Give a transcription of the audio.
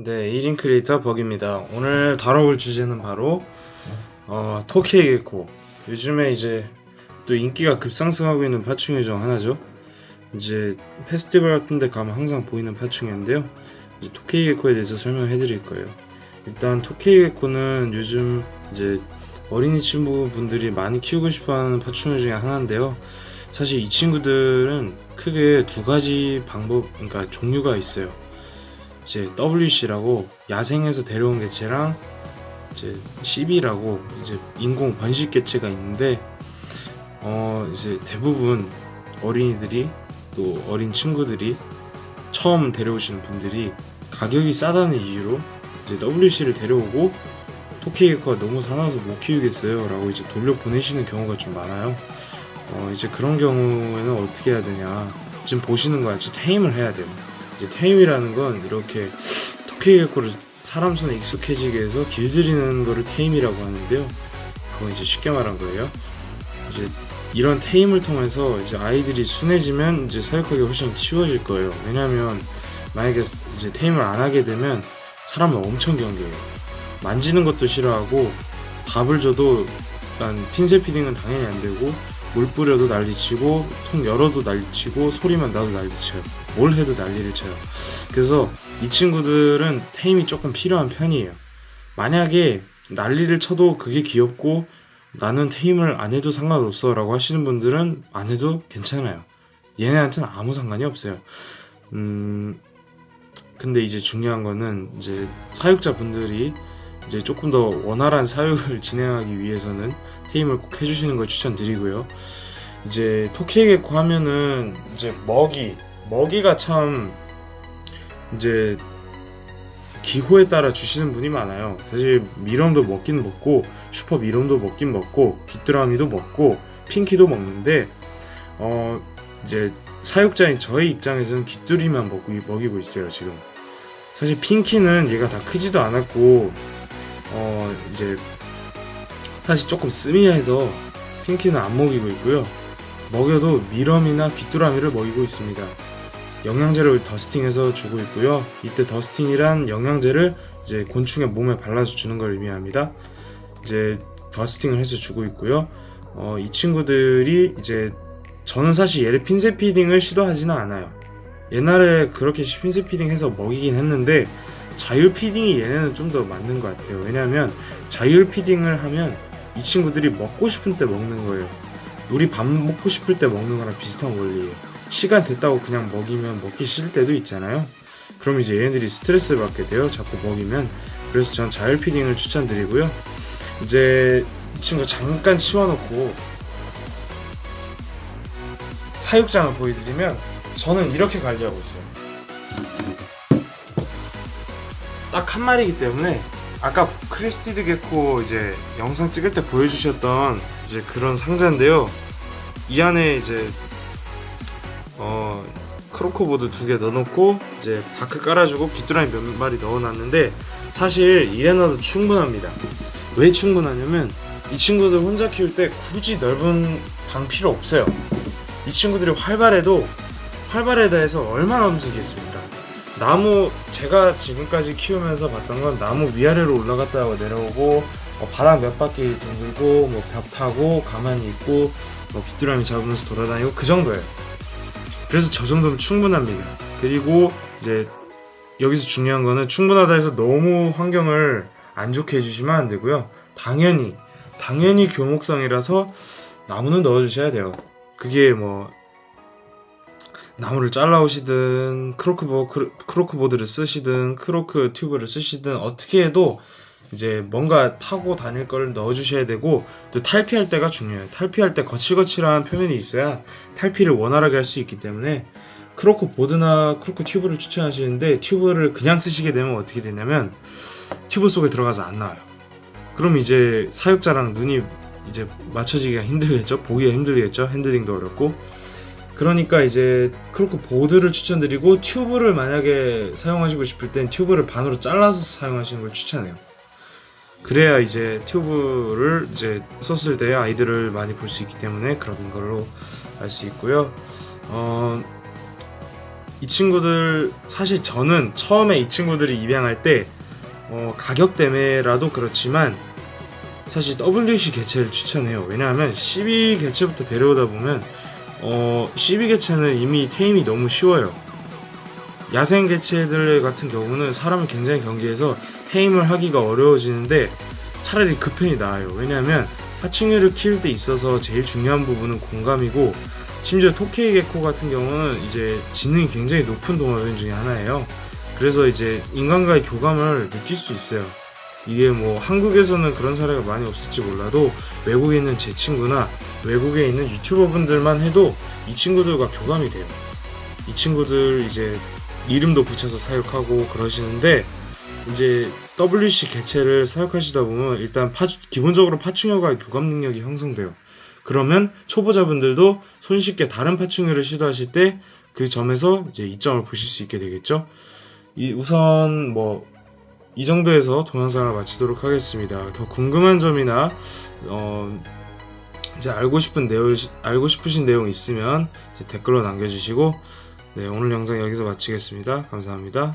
네, 1인 크리에이터 버기입니다. 오늘 다뤄볼 주제는 바로 토케이 게코. 요즘에 이제 또 인기가 급상승하고 있는 파충류 중 하나죠. 이제 페스티벌 같은 데 가면 항상 보이는 파충류인데요. 이제 토케이 게코에 대해서 설명해 드릴 거예요. 일단 토케이 게코는 요즘 이제 어린이 친구분들이 많이 키우고 싶어 하는 파충류 중에 하나인데요. 사실 이 친구들은 크게 두 가지 그러니까 종류가 있어요. 이제 WC라고 야생에서 데려온 개체랑 이제 CB라고 이제 인공 번식 개체가 있는데 이제 대부분 어린이들이 또 어린 친구들이 처음 데려오시는 분들이 가격이 싸다는 이유로 이제 WC를 데려오고 토케이 게코가 너무 사나워서 못 키우겠어요 라고 이제 돌려 보내시는 경우가 좀 많아요. 이제 그런 경우에는 어떻게 해야 되냐, 지금 보시는 것 같이 테임을 해야 돼요. 이제 테임이라는 건 이렇게 토케이 게코를 사람 손에 익숙해지게 해서 길들이는 거를 테임이라고 하는데요. 그건 이제 쉽게 말한 거예요. 이제 이런 테임을 통해서 이제 아이들이 순해지면 이제 사육하기 훨씬 쉬워질 거예요. 왜냐하면 만약에 이제 테임을 안 하게 되면 사람을 엄청 경계해요. 만지는 것도 싫어하고 밥을 줘도 일단 핀셋 피딩은 당연히 안 되고 물 뿌려도 난리치고 통 열어도 난리치고 소리만 나도 난리쳐요. 뭘 해도 난리를 쳐요. 그래서 이 친구들은 테임이 조금 필요한 편이에요. 만약에 난리를 쳐도 그게 귀엽고 나는 테임을 안 해도 상관없어 라고 하시는 분들은 안 해도 괜찮아요. 얘네한테는 아무 상관이 없어요. 근데 이제 중요한 거는 이제 사육자분들이 이제 조금 더 원활한 사육을 진행하기 위해서는 테임을 꼭 해주시는 걸 추천드리고요. 이제 토케이 게코 하면은 이제 먹이가 참 이제 기호에 따라 주시는 분이 많아요. 사실 미럼도 먹긴 먹고 슈퍼 미럼도 먹긴 먹고 귀뚜라미도 먹고 핑키도 먹는데 이제 사육자인 저의 입장에서는 귀뚜리만 먹이고 있어요 지금. 사실 핑키는 얘가 다 크지도 않았고 이제 사실 조금 스미해서 핑키는 안 먹이고 있고요. 먹여도 미럼이나 귀뚜라미를 먹이고 있습니다. 영양제를 더스팅해서 주고 있고요. 이때 더스팅이란 영양제를 이제 곤충의 몸에 발라서 주는 걸 의미합니다. 이제 더스팅을 해서 주고 있고요. 이 친구들이 이제 저는 사실 얘를 핀셋 피딩을 시도하지는 않아요. 옛날에 그렇게 핀셋 피딩 해서 먹이긴 했는데 자율 피딩이 얘네는 좀 더 맞는 것 같아요. 왜냐하면 자율 피딩을 하면 이 친구들이 먹고 싶은 때 먹는 거예요. 우리 밥 먹고 싶을 때 먹는 거랑 비슷한 원리예요. 시간 됐다고 그냥 먹이면 먹기 싫을 때도 있잖아요. 그럼 이제 얘네들이 스트레스를 받게 돼요. 자꾸 먹이면. 그래서 전 자율 피딩을 추천드리고요. 이제 이 친구 잠깐 치워놓고 사육장을 보여드리면 저는 이렇게 관리하고 있어요. 딱 한 마리이기 때문에 아까 크레스티드 게코 이제 영상 찍을 때 보여주셨던 이제 그런 상자인데요. 이 안에 이제 크로코보드 2개 넣어놓고 이제 바크 깔아주고 귀뚜라미 몇 마리 넣어놨는데 사실 이래 놔도 충분합니다. 왜 충분하냐면 이 친구들 혼자 키울 때 굳이 넓은 방 필요 없어요. 이 친구들이 활발하다 해서 얼마나 움직이겠습니까? 나무, 제가 지금까지 키우면서 봤던 건 나무 위아래로 올라갔다 내려오고 바람 몇 바퀴 둥글고 벽 타고 가만히 있고 귀뚜라미 잡으면서 돌아다니고 그 정도예요. 그래서 저 정도면 충분합니다. 그리고 이제 여기서 중요한 거는 충분하다 해서 너무 환경을 안 좋게 해주시면 안 되고요. 당연히 교목성이라서 나무는 넣어주셔야 돼요. 그게 나무를 잘라오시든 크로크보드를 쓰시든 크로크 튜브를 쓰시든 어떻게 해도 이제 뭔가 타고 다닐 걸 넣어주셔야 되고, 또 탈피할 때가 중요해요. 탈피할 때 거칠거칠한 표면이 있어야 탈피를 원활하게 할 수 있기 때문에 크로크보드나 크로크 튜브를 추천하시는데, 튜브를 그냥 쓰시게 되면 어떻게 되냐면 튜브 속에 들어가서 안 나와요. 그럼 이제 사육자랑 눈이 이제 맞춰지기가 힘들겠죠. 보기가 힘들겠죠. 핸들링도 어렵고. 그러니까 이제 크로크 보드를 추천드리고, 튜브를 만약에 사용하시고 싶을 땐 튜브를 반으로 잘라서 사용하시는 걸 추천해요. 그래야 이제 튜브를 이제 썼을 때 아이들을 많이 볼 수 있기 때문에 그런 걸로 알 수 있고요. 이 친구들 사실 저는 처음에 이 친구들이 입양할 때 가격 때문에라도 그렇지만 사실 WC 개체를 추천해요. 왜냐하면 12 개체부터 데려오다 보면 12 개체는 이미 테임이 너무 쉬워요. 야생 개체들 같은 경우는 사람을 굉장히 경계해서 테임을 하기가 어려워지는데 차라리 그 편이 나아요. 왜냐하면 파충류를 키울 때 있어서 제일 중요한 부분은 공감이고, 심지어 토케이 게코 같은 경우는 이제 지능이 굉장히 높은 도마뱀 중에 하나예요. 그래서 이제 인간과의 교감을 느낄 수 있어요. 이게 뭐 한국에서는 그런 사례가 많이 없을지 몰라도 외국에 있는 제 친구나 외국에 있는 유튜버 분들만 해도 이 친구들과 교감이 돼요. 이 친구들 이제 이름도 붙여서 사육하고 그러시는데, 이제 WC 개체를 사육하시다 보면 일단 기본적으로 파충류와의 교감 능력이 형성돼요. 그러면 초보자분들도 손쉽게 다른 파충류를 시도하실 때 그 점에서 이제 이점을 보실 수 있게 되겠죠. 우선 뭐 이 정도에서 동영상을 마치도록 하겠습니다. 더 궁금한 점이나 이제 알고 싶으신 내용 있으면 이제 댓글로 남겨주시고, 네, 오늘 영상 여기서 마치겠습니다. 감사합니다.